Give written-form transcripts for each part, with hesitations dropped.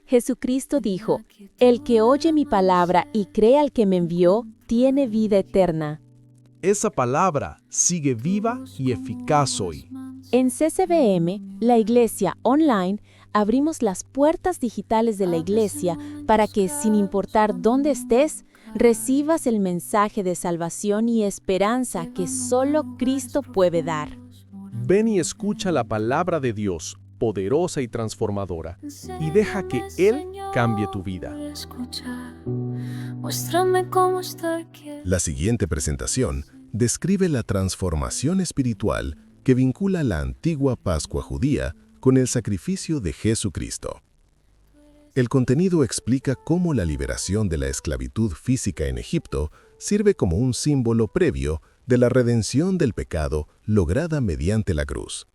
Jesucristo dijo, «El que oye mi palabra y cree al que me envió, tiene vida eterna». Esa palabra sigue viva y eficaz hoy. En CCBM, la Iglesia Online, abrimos las puertas digitales de la Iglesia para que, sin importar dónde estés, recibas el mensaje de salvación y esperanza que solo Cristo puede dar. Ven y escucha la palabra de Dios, poderosa y transformadora, y deja que Él cambie tu vida. La siguiente presentación describe la transformación espiritual que vincula la antigua Pascua judía con el sacrificio de Jesucristo. El contenido explica cómo la liberación de la esclavitud física en Egipto sirve como un símbolo previo de la redención del pecado lograda mediante la cruz.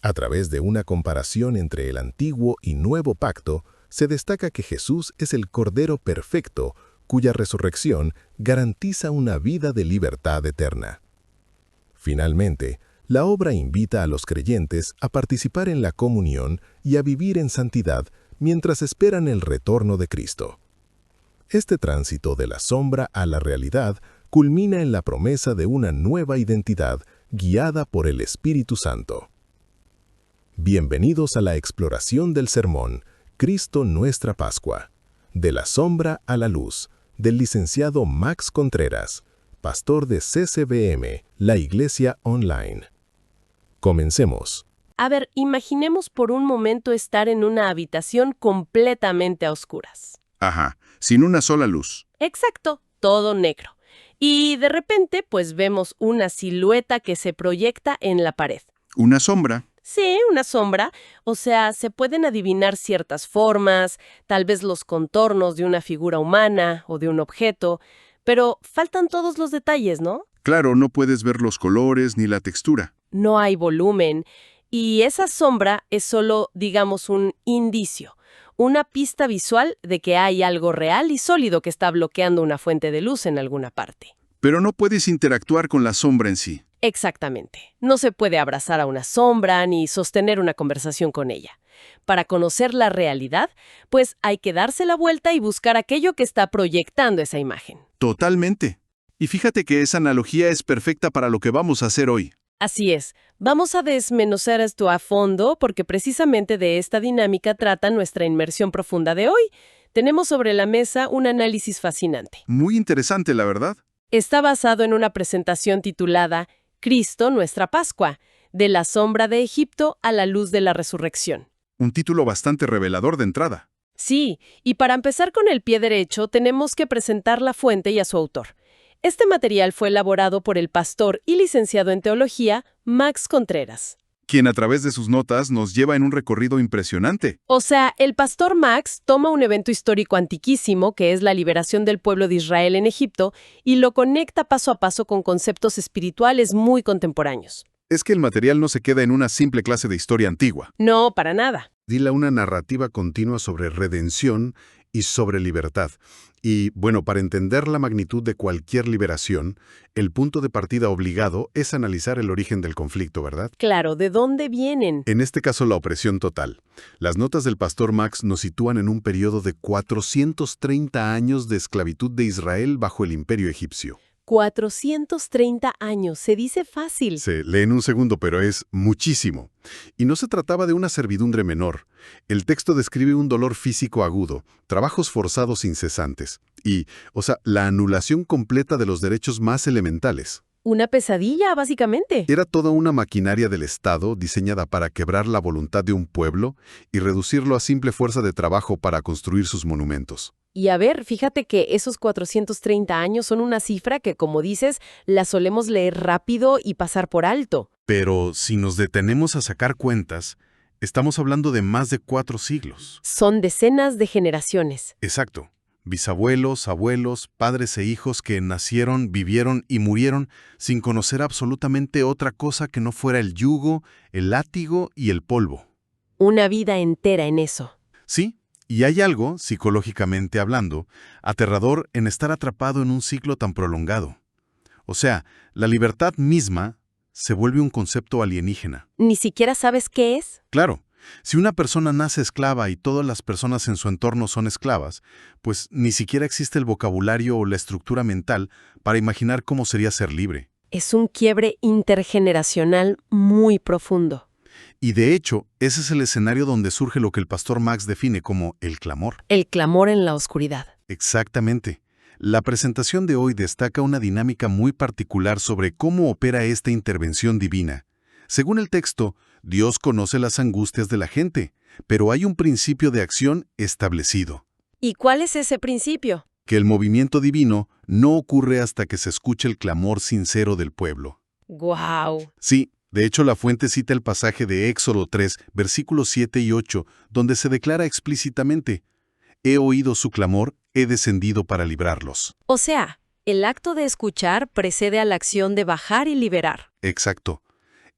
A través de una comparación entre el antiguo y nuevo pacto, se destaca que Jesús es el Cordero perfecto, cuya resurrección garantiza una vida de libertad eterna. Finalmente, la obra invita a los creyentes a participar en la comunión y a vivir en santidad mientras esperan el retorno de Cristo. Este tránsito de la sombra a la realidad culmina en la promesa de una nueva identidad guiada por el Espíritu Santo. Bienvenidos a la exploración del sermón Cristo Nuestra Pascua, de la sombra a la luz, del licenciado Max Contreras, pastor de CCBM, la Iglesia Online. Comencemos. A ver, imaginemos por un momento estar en una habitación completamente a oscuras. Ajá, sin una sola luz. Exacto, todo negro. Y de repente, pues vemos una silueta que se proyecta en la pared. Una sombra. Sí, una sombra. O sea, se pueden adivinar ciertas formas, tal vez los contornos de una figura humana o de un objeto, pero faltan todos los detalles, ¿no? Claro, no puedes ver los colores ni la textura. No hay volumen. Y esa sombra es solo, digamos, un indicio, una pista visual de que hay algo real y sólido que está bloqueando una fuente de luz en alguna parte. Pero no puedes interactuar con la sombra en sí. Exactamente. No se puede abrazar a una sombra ni sostener una conversación con ella. Para conocer la realidad, pues hay que darse la vuelta y buscar aquello que está proyectando esa imagen. Totalmente. Y fíjate que esa analogía es perfecta para lo que vamos a hacer hoy. Así es. Vamos a desmenuzar esto a fondo porque precisamente de esta dinámica trata nuestra inmersión profunda de hoy. Tenemos sobre la mesa un análisis fascinante. Muy interesante, la verdad. Está basado en una presentación titulada Cristo, nuestra Pascua, de la sombra de Egipto a la luz de la resurrección. Un título bastante revelador de entrada. Sí, y para empezar con el pie derecho, tenemos que presentar la fuente y a su autor. Este material fue elaborado por el pastor y licenciado en teología Max Contreras, Quien a través de sus notas nos lleva en un recorrido impresionante. O sea, el pastor Max toma un evento histórico antiquísimo, que es la liberación del pueblo de Israel en Egipto, y lo conecta paso a paso con conceptos espirituales muy contemporáneos. Es que el material no se queda en una simple clase de historia antigua. No, para nada. Dila una narrativa continua sobre redención y sobre libertad. Y, bueno, para entender la magnitud de cualquier liberación, el punto de partida obligado es analizar el origen del conflicto, ¿verdad? Claro, ¿de dónde vienen? En este caso, la opresión total. Las notas del pastor Max nos sitúan en un periodo de 430 años de esclavitud de Israel bajo el imperio egipcio. 430 años, se dice fácil. Se lee en un segundo, pero es muchísimo. Y no se trataba de una servidumbre menor. El texto describe un dolor físico agudo, trabajos forzados incesantes y, la anulación completa de los derechos más elementales. Una pesadilla, básicamente. Era toda una maquinaria del Estado diseñada para quebrar la voluntad de un pueblo y reducirlo a simple fuerza de trabajo para construir sus monumentos. Y a ver, fíjate que esos 430 años son una cifra que, como dices, la solemos leer rápido y pasar por alto. Pero si nos detenemos a sacar cuentas, estamos hablando de más de 4 siglos. Son decenas de generaciones. Exacto. Bisabuelos, abuelos, padres e hijos que nacieron, vivieron y murieron sin conocer absolutamente otra cosa que no fuera el yugo, el látigo y el polvo. Una vida entera en eso. Sí, y hay algo, psicológicamente hablando, aterrador en estar atrapado en un ciclo tan prolongado. O sea, la libertad misma se vuelve un concepto alienígena. ¿Ni siquiera sabes qué es? Claro, Si una persona nace esclava y todas las personas en su entorno son esclavas, pues ni siquiera existe el vocabulario o la estructura mental para imaginar cómo sería ser libre. Es un quiebre intergeneracional muy profundo. Y de hecho, ese es el escenario donde surge lo que el pastor Max define como el clamor. El clamor en la oscuridad. Exactamente. La presentación de hoy destaca una dinámica muy particular sobre cómo opera esta intervención divina. Según el texto, Dios conoce las angustias de la gente, pero hay un principio de acción establecido. ¿Y cuál es ese principio? Que el movimiento divino no ocurre hasta que se escuche el clamor sincero del pueblo. ¡Guau! Sí, de hecho la fuente cita el pasaje de Éxodo 3, versículos 7 y 8, donde se declara explícitamente: «He oído su clamor, he descendido para librarlos». O sea, el acto de escuchar precede a la acción de bajar y liberar. Exacto.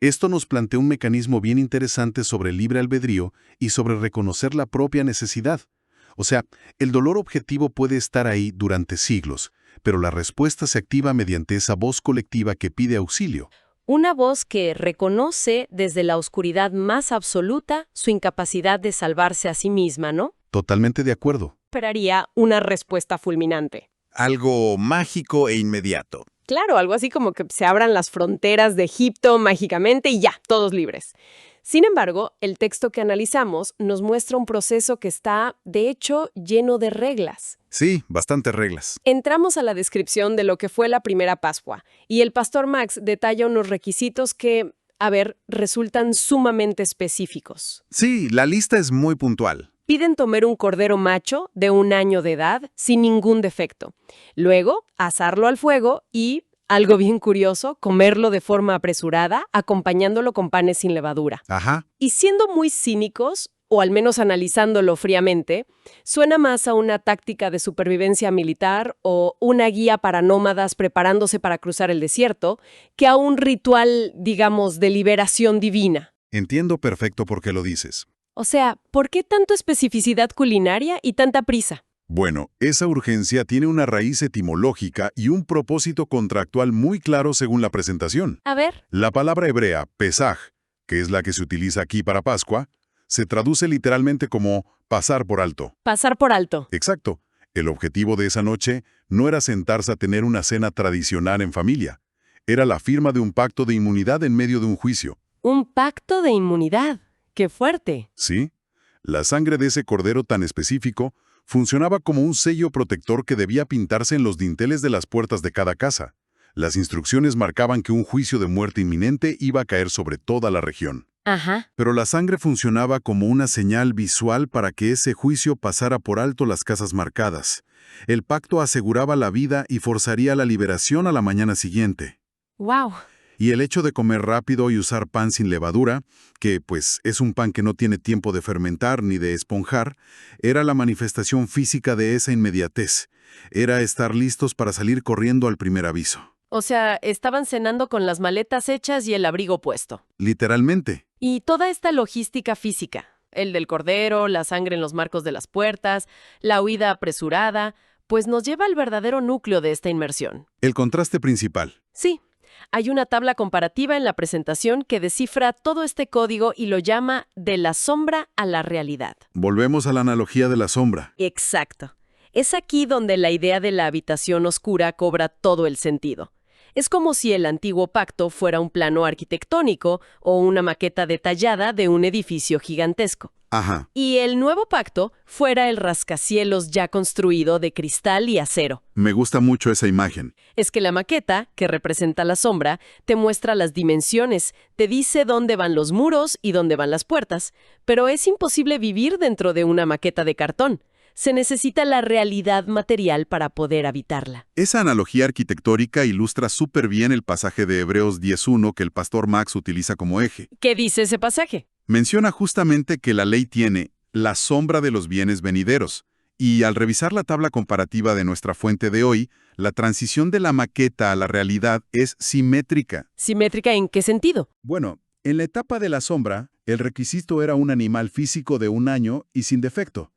Esto nos plantea un mecanismo bien interesante sobre el libre albedrío y sobre reconocer la propia necesidad. O sea, el dolor objetivo puede estar ahí durante siglos, pero la respuesta se activa mediante esa voz colectiva que pide auxilio. Una voz que reconoce desde la oscuridad más absoluta su incapacidad de salvarse a sí misma, ¿no? Totalmente de acuerdo. Esperaría una respuesta fulminante. Algo mágico e inmediato. Claro, algo así como que se abran las fronteras de Egipto mágicamente y ya, todos libres. Sin embargo, el texto que analizamos nos muestra un proceso que está, de hecho, lleno de reglas. Sí, bastantes reglas. Entramos a la descripción de lo que fue la primera Pascua, y el pastor Max detalla unos requisitos que, resultan sumamente específicos. Sí, la lista es muy puntual. Piden tomar un cordero macho de 1 año de edad sin ningún defecto. Luego, asarlo al fuego y, algo bien curioso, comerlo de forma apresurada, acompañándolo con panes sin levadura. Ajá. Y siendo muy cínicos, o al menos analizándolo fríamente, suena más a una táctica de supervivencia militar o una guía para nómadas preparándose para cruzar el desierto, que a un ritual, digamos, de liberación divina. Entiendo perfecto por qué lo dices. O sea, ¿por qué tanto especificidad culinaria y tanta prisa? Bueno, esa urgencia tiene una raíz etimológica y un propósito contractual muy claro según la presentación. A ver. La palabra hebrea, pesaj, que es la que se utiliza aquí para Pascua, se traduce literalmente como pasar por alto. Pasar por alto. Exacto. El objetivo de esa noche no era sentarse a tener una cena tradicional en familia. Era la firma de un pacto de inmunidad en medio de un juicio. Un pacto de inmunidad. ¡Qué fuerte! Sí. La sangre de ese cordero tan específico funcionaba como un sello protector que debía pintarse en los dinteles de las puertas de cada casa. Las instrucciones marcaban que un juicio de muerte inminente iba a caer sobre toda la región. Ajá. Pero la sangre funcionaba como una señal visual para que ese juicio pasara por alto las casas marcadas. El pacto aseguraba la vida y forzaría la liberación a la mañana siguiente. ¡Wow! Y el hecho de comer rápido y usar pan sin levadura, que pues es un pan que no tiene tiempo de fermentar ni de esponjar, era la manifestación física de esa inmediatez. Era estar listos para salir corriendo al primer aviso. O sea, estaban cenando con las maletas hechas y el abrigo puesto. Literalmente. Y toda esta logística física, el del cordero, la sangre en los marcos de las puertas, la huida apresurada, pues nos lleva al verdadero núcleo de esta inmersión. El contraste principal. Sí. Hay una tabla comparativa en la presentación que descifra todo este código y lo llama de la sombra a la realidad. Volvemos a la analogía de la sombra. Exacto. Es aquí donde la idea de la habitación oscura cobra todo el sentido. Es como si el antiguo pacto fuera un plano arquitectónico o una maqueta detallada de un edificio gigantesco. Ajá. Y el nuevo pacto fuera el rascacielos ya construido de cristal y acero. Me gusta mucho esa imagen. Es que la maqueta, que representa la sombra, te muestra las dimensiones, te dice dónde van los muros y dónde van las puertas, pero es imposible vivir dentro de una maqueta de cartón. Se necesita la realidad material para poder habitarla. Esa analogía arquitectónica ilustra súper bien el pasaje de Hebreos 10:1 que el pastor Max utiliza como eje. ¿Qué dice ese pasaje? Menciona justamente que la ley tiene la sombra de los bienes venideros, y al revisar la tabla comparativa de nuestra fuente de hoy, la transición de la maqueta a la realidad es simétrica. ¿Simétrica en qué sentido? Bueno, en la etapa de la sombra, el requisito era un animal físico de 1 año y sin defecto.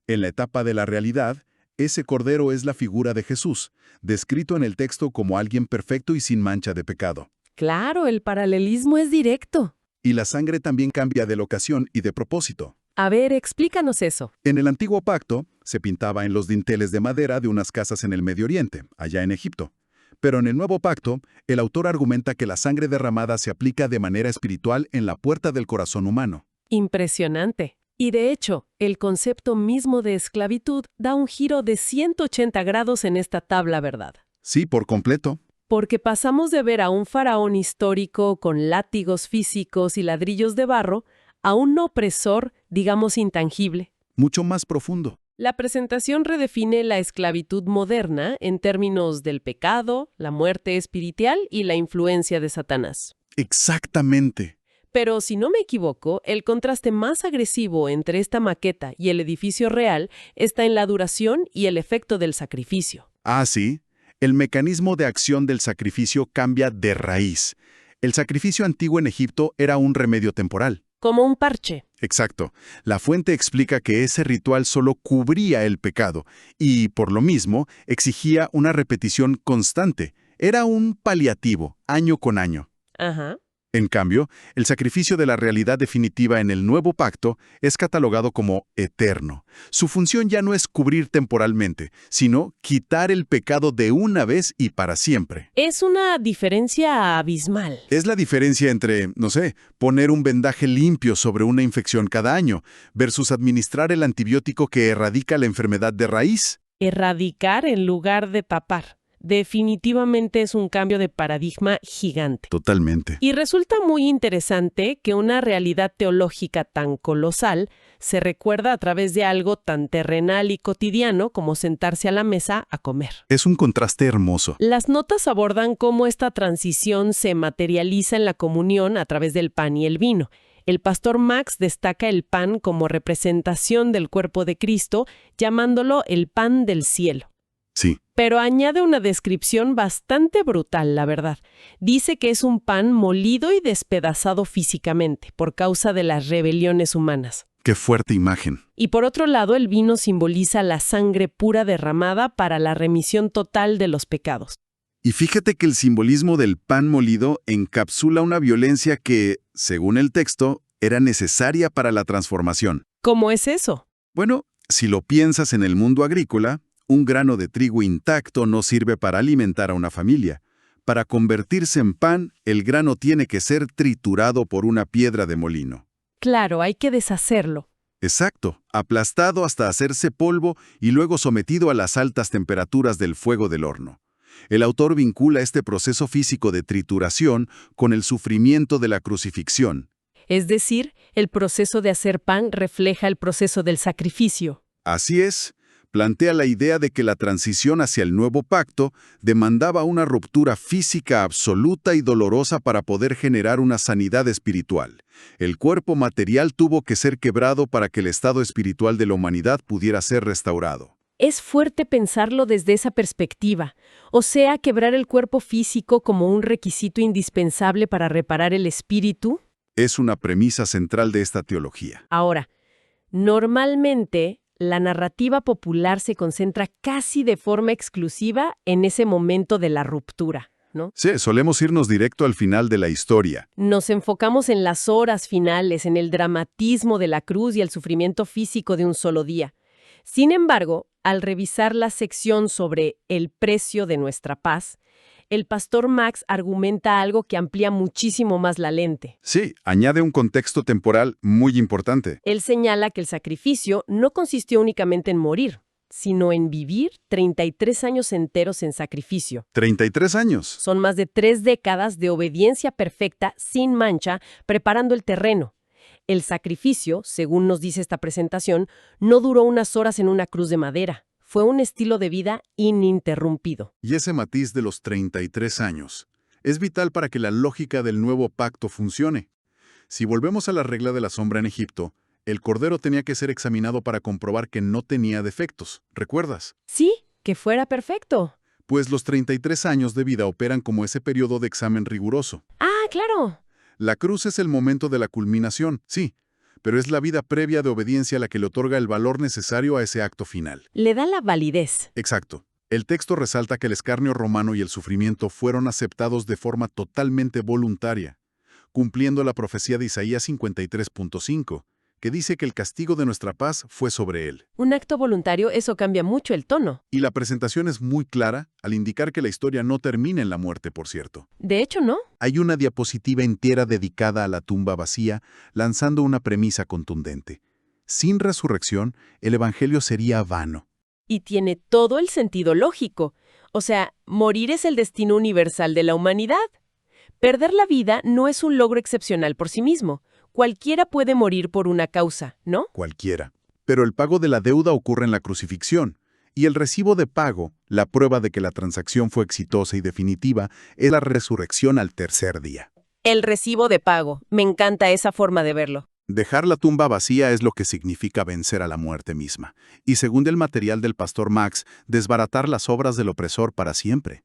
En la etapa de la realidad, ese cordero es la figura de Jesús, descrito en el texto como alguien perfecto y sin mancha de pecado. Claro, el paralelismo es directo. Y la sangre también cambia de locación y de propósito. A ver, explícanos eso. En el antiguo pacto, se pintaba en los dinteles de madera de unas casas en el Medio Oriente, allá en Egipto. Pero en el nuevo pacto, el autor argumenta que la sangre derramada se aplica de manera espiritual en la puerta del corazón humano. Impresionante. Y de hecho, el concepto mismo de esclavitud da un giro de 180 grados en esta tabla, ¿verdad? Sí, por completo. Porque pasamos de ver a un faraón histórico con látigos físicos y ladrillos de barro a un opresor, digamos, intangible. Mucho más profundo. La presentación redefine la esclavitud moderna en términos del pecado, la muerte espiritual y la influencia de Satanás. Exactamente. Pero si no me equivoco, el contraste más agresivo entre esta maqueta y el edificio real está en la duración y el efecto del sacrificio. Ah, sí. El mecanismo de acción del sacrificio cambia de raíz. El sacrificio antiguo en Egipto era un remedio temporal. Como un parche. Exacto. La fuente explica que ese ritual solo cubría el pecado y, por lo mismo, exigía una repetición constante. Era un paliativo, año con año. Ajá. En cambio, el sacrificio de la realidad definitiva en el nuevo pacto es catalogado como eterno. Su función ya no es cubrir temporalmente, sino quitar el pecado de una vez y para siempre. Es una diferencia abismal. Es la diferencia entre, no sé, poner un vendaje limpio sobre una infección cada año, versus administrar el antibiótico que erradica la enfermedad de raíz. Erradicar en lugar de tapar. Definitivamente es un cambio de paradigma gigante. Totalmente. Y resulta muy interesante que una realidad teológica tan colosal se recuerda a través de algo tan terrenal y cotidiano como sentarse a la mesa a comer. Es un contraste hermoso. Las notas abordan cómo esta transición se materializa en la comunión a través del pan y el vino. El pastor Max destaca el pan como representación del cuerpo de Cristo, llamándolo el pan del cielo. Sí. Pero añade una descripción bastante brutal, la verdad. Dice que es un pan molido y despedazado físicamente por causa de las rebeliones humanas. Qué fuerte imagen. Y por otro lado, el vino simboliza la sangre pura derramada para la remisión total de los pecados. Y fíjate que el simbolismo del pan molido encapsula una violencia que, según el texto, era necesaria para la transformación. ¿Cómo es eso? Bueno, si lo piensas en el mundo agrícola, un grano de trigo intacto no sirve para alimentar a una familia. Para convertirse en pan, el grano tiene que ser triturado por una piedra de molino. Claro, hay que deshacerlo. Exacto, aplastado hasta hacerse polvo y luego sometido a las altas temperaturas del fuego del horno. El autor vincula este proceso físico de trituración con el sufrimiento de la crucifixión. Es decir, el proceso de hacer pan refleja el proceso del sacrificio. Así es. Plantea la idea de que la transición hacia el nuevo pacto demandaba una ruptura física absoluta y dolorosa para poder generar una sanidad espiritual. El cuerpo material tuvo que ser quebrado para que el estado espiritual de la humanidad pudiera ser restaurado. Es fuerte pensarlo desde esa perspectiva, o sea, quebrar el cuerpo físico como un requisito indispensable para reparar el espíritu. Es una premisa central de esta teología. Ahora, normalmente la narrativa popular se concentra casi de forma exclusiva en ese momento de la ruptura, ¿no? Sí, solemos irnos directo al final de la historia. Nos enfocamos en las horas finales, en el dramatismo de la cruz y el sufrimiento físico de un solo día. Sin embargo, al revisar la sección sobre el precio de nuestra paz, el pastor Max argumenta algo que amplía muchísimo más la lente. Sí, añade un contexto temporal muy importante. Él señala que el sacrificio no consistió únicamente en morir, sino en vivir 33 años enteros en sacrificio. 33 años. Son más de 3 décadas de obediencia perfecta, sin mancha, preparando el terreno. El sacrificio, según nos dice esta presentación, no duró unas horas en una cruz de madera. Fue un estilo de vida ininterrumpido. Y ese matiz de los 33 años es vital para que la lógica del nuevo pacto funcione. Si volvemos a la regla de la sombra en Egipto, el cordero tenía que ser examinado para comprobar que no tenía defectos. ¿Recuerdas? Sí, que fuera perfecto. Pues los 33 años de vida operan como ese periodo de examen riguroso. Ah, claro. La cruz es el momento de la culminación, sí, pero es la vida previa de obediencia la que le otorga el valor necesario a ese acto final. Le da la validez. Exacto. El texto resalta que el escarnio romano y el sufrimiento fueron aceptados de forma totalmente voluntaria. cumpliendo la profecía de Isaías 53.5, que dice que el castigo de nuestra paz fue sobre él. Un acto voluntario, eso cambia mucho el tono. Y la presentación es muy clara al indicar que la historia no termina en la muerte, por cierto. De hecho, ¿no? Hay una diapositiva entera dedicada a la tumba vacía, lanzando una premisa contundente. Sin resurrección, el Evangelio sería vano. Y tiene todo el sentido lógico. O sea, morir es el destino universal de la humanidad. Perder la vida no es un logro excepcional por sí mismo. Cualquiera puede morir por una causa, ¿no? Cualquiera. Pero el pago de la deuda ocurre en la crucifixión. Y el recibo de pago, la prueba de que la transacción fue exitosa y definitiva, es la resurrección al tercer día. El recibo de pago. Me encanta esa forma de verlo. Dejar la tumba vacía es lo que significa vencer a la muerte misma. Y según el material del pastor Max, desbaratar las obras del opresor para siempre.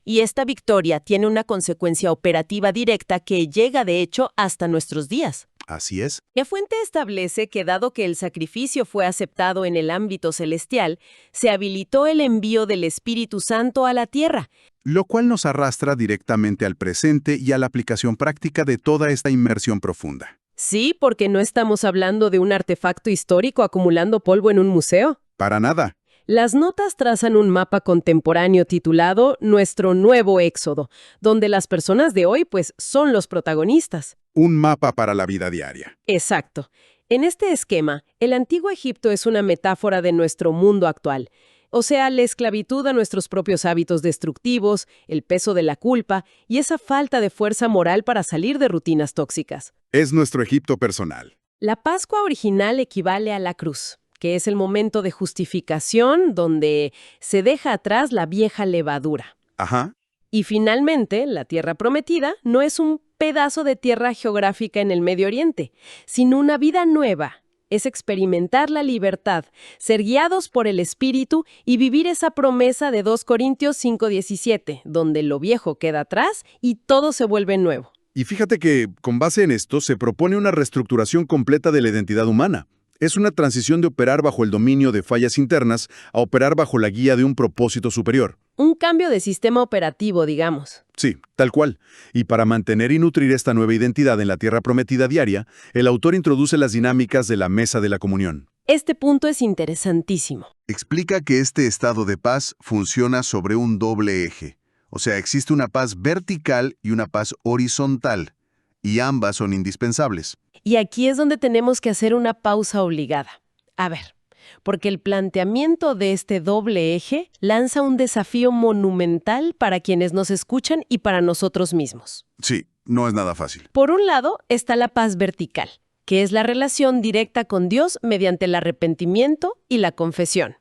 Y esta victoria tiene una consecuencia operativa directa que llega de hecho hasta nuestros días. Así es. La fuente establece que dado que el sacrificio fue aceptado en el ámbito celestial, se habilitó el envío del Espíritu Santo a la tierra. Lo cual nos arrastra directamente al presente y a la aplicación práctica de toda esta inmersión profunda. Sí, porque no estamos hablando de un artefacto histórico acumulando polvo en un museo. Para nada. Las notas trazan un mapa contemporáneo titulado Nuestro Nuevo Éxodo, donde las personas de hoy, pues, son los protagonistas. Un mapa para la vida diaria. Exacto. En este esquema, el antiguo Egipto es una metáfora de nuestro mundo actual. O sea, la esclavitud a nuestros propios hábitos destructivos, el peso de la culpa y esa falta de fuerza moral para salir de rutinas tóxicas. Es nuestro Egipto personal. La Pascua original equivale a la cruz, que es el momento de justificación donde se deja atrás la vieja levadura. Ajá. Y finalmente, la tierra prometida no es un pedazo de tierra geográfica en el Medio Oriente, sino una vida nueva. Es experimentar la libertad, ser guiados por el Espíritu y vivir esa promesa de 2 Corintios 5:17, donde lo viejo queda atrás y todo se vuelve nuevo. Y fíjate que, con base en esto, se propone una reestructuración completa de la identidad humana. Es una transición de operar bajo el dominio de fallas internas a operar bajo la guía de un propósito superior. Un cambio de sistema operativo, digamos. Sí, tal cual. Y para mantener y nutrir esta nueva identidad en la tierra prometida diaria, el autor introduce las dinámicas de la mesa de la comunión. Este punto es interesantísimo. Explica que este estado de paz funciona sobre un doble eje. O sea, existe una paz vertical y una paz horizontal, y ambas son indispensables. Y aquí es donde tenemos que hacer una pausa obligada. A ver, porque el planteamiento de este doble eje lanza un desafío monumental para quienes nos escuchan y para nosotros mismos. Sí, no es nada fácil. Por un lado está la paz vertical, que es la relación directa con Dios mediante el arrepentimiento y la confesión.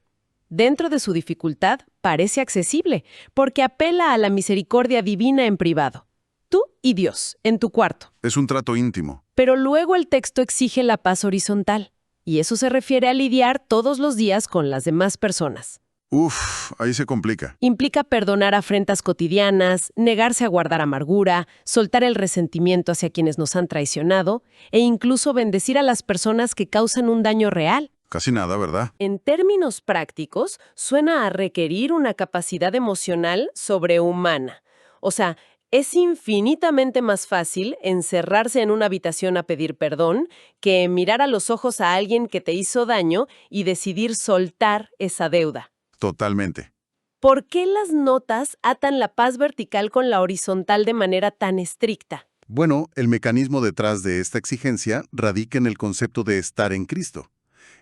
Dentro de su dificultad, parece accesible, porque apela a la misericordia divina en privado. Tú y Dios, en tu cuarto. Es un trato íntimo. Pero luego el texto exige la paz horizontal, y eso se refiere a lidiar todos los días con las demás personas. Uf, ahí se complica. Implica perdonar afrentas cotidianas, negarse a guardar amargura, soltar el resentimiento hacia quienes nos han traicionado, e incluso bendecir a las personas que causan un daño real. Casi nada, ¿verdad? En términos prácticos, suena a requerir una capacidad emocional sobrehumana. O sea, es infinitamente más fácil encerrarse en una habitación a pedir perdón que mirar a los ojos a alguien que te hizo daño y decidir soltar esa deuda. Totalmente. ¿Por qué las notas atan la paz vertical con la horizontal de manera tan estricta? Bueno, el mecanismo detrás de esta exigencia radica en el concepto de estar en Cristo.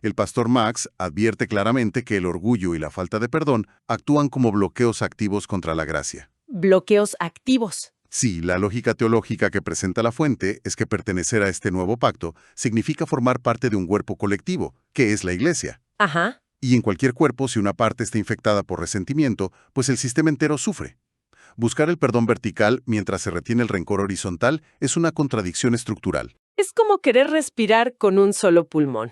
El pastor Max advierte claramente que el orgullo y la falta de perdón actúan como bloqueos activos contra la gracia. Bloqueos activos. Sí, la lógica teológica que presenta la fuente es que pertenecer a este nuevo pacto significa formar parte de un cuerpo colectivo, que es la Iglesia. Ajá. Y en cualquier cuerpo, si una parte está infectada por resentimiento, pues el sistema entero sufre. Buscar el perdón vertical mientras se retiene el rencor horizontal es una contradicción estructural. Es como querer respirar con un solo pulmón.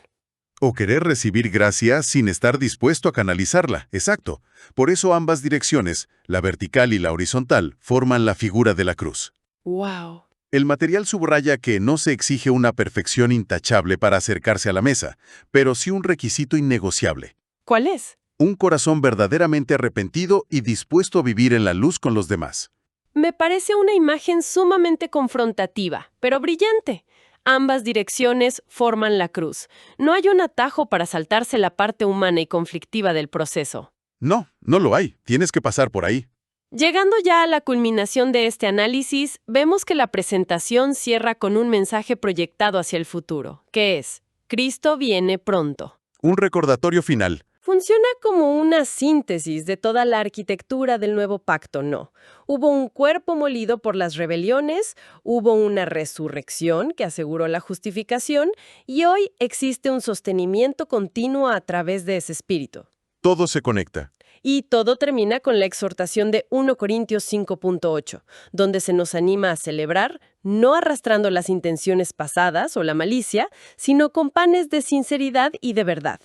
O querer recibir gracia sin estar dispuesto a canalizarla, exacto. Por eso ambas direcciones, la vertical y la horizontal, forman la figura de la cruz. ¡Wow! El material subraya que no se exige una perfección intachable para acercarse a la mesa, pero sí un requisito innegociable. ¿Cuál es? Un corazón verdaderamente arrepentido y dispuesto a vivir en la luz con los demás. Me parece una imagen sumamente confrontativa, pero brillante. Ambas direcciones forman la cruz. No hay un atajo para saltarse la parte humana y conflictiva del proceso. No, no lo hay. Tienes que pasar por ahí. Llegando ya a la culminación de este análisis, vemos que la presentación cierra con un mensaje proyectado hacia el futuro, que es: Cristo viene pronto. Un recordatorio final. Funciona como una síntesis de toda la arquitectura del nuevo pacto, ¿no? Hubo un cuerpo molido por las rebeliones, hubo una resurrección que aseguró la justificación, y hoy existe un sostenimiento continuo a través de ese espíritu. Todo se conecta. Y todo termina con la exhortación de 1 Corintios 5.8, donde se nos anima a celebrar, no arrastrando las intenciones pasadas o la malicia, sino con panes de sinceridad y de verdad,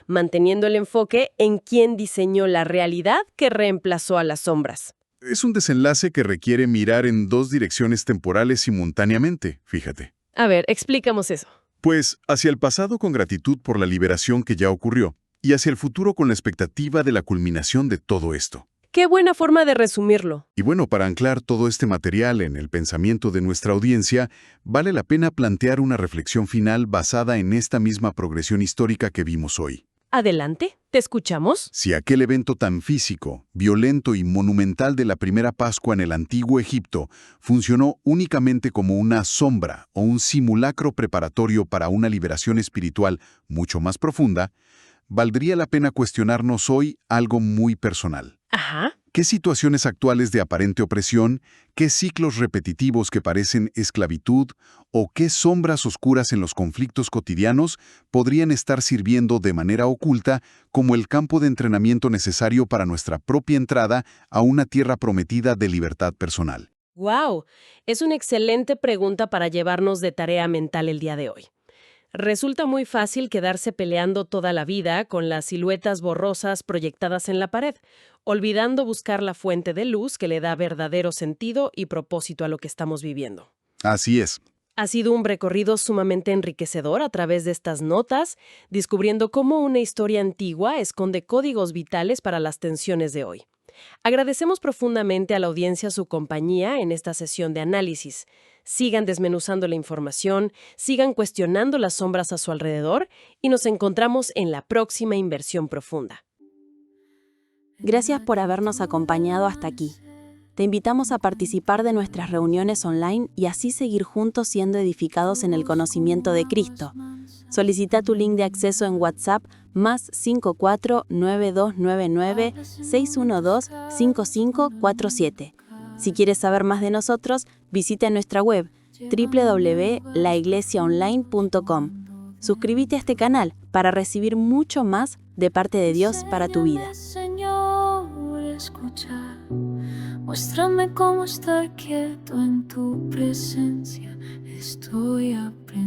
manteniendo el enfoque en quién diseñó la realidad que reemplazó a las sombras. Es un desenlace que requiere mirar en dos direcciones temporales simultáneamente, fíjate. A ver, explícamos eso. Pues hacia el pasado con gratitud por la liberación que ya ocurrió, y hacia el futuro con la expectativa de la culminación de todo esto. Qué buena forma de resumirlo. Y bueno, para anclar todo este material en el pensamiento de nuestra audiencia, vale la pena plantear una reflexión final basada en esta misma progresión histórica que vimos hoy. Adelante, ¿te escuchamos? Si aquel evento tan físico, violento y monumental de la primera Pascua en el antiguo Egipto funcionó únicamente como una sombra o un simulacro preparatorio para una liberación espiritual mucho más profunda, valdría la pena cuestionarnos hoy algo muy personal. Ajá. ¿Qué situaciones actuales de aparente opresión, qué ciclos repetitivos que parecen esclavitud o qué sombras oscuras en los conflictos cotidianos podrían estar sirviendo de manera oculta como el campo de entrenamiento necesario para nuestra propia entrada a una tierra prometida de libertad personal? ¡Wow! Es una excelente pregunta para llevarnos de tarea mental el día de hoy. Resulta muy fácil quedarse peleando toda la vida con las siluetas borrosas proyectadas en la pared, olvidando buscar la fuente de luz que le da verdadero sentido y propósito a lo que estamos viviendo. Así es. Ha sido un recorrido sumamente enriquecedor a través de estas notas, descubriendo cómo una historia antigua esconde códigos vitales para las tensiones de hoy. Agradecemos profundamente a la audiencia su compañía en esta sesión de análisis. Sigan desmenuzando la información, sigan cuestionando las sombras a su alrededor y nos encontramos en la próxima Inversión Profunda. Gracias por habernos acompañado hasta aquí. Te invitamos a participar de nuestras reuniones online y así seguir juntos siendo edificados en el conocimiento de Cristo. Solicita tu link de acceso en WhatsApp +54 9299 612 5547. Si quieres saber más de nosotros, visita nuestra web www.laiglesiaonline.com. Suscríbete a este canal para recibir mucho más de parte de Dios para tu vida. Señor, escuchar. Muéstrame cómo estar quieto en tu presencia. Estoy aprendiendo.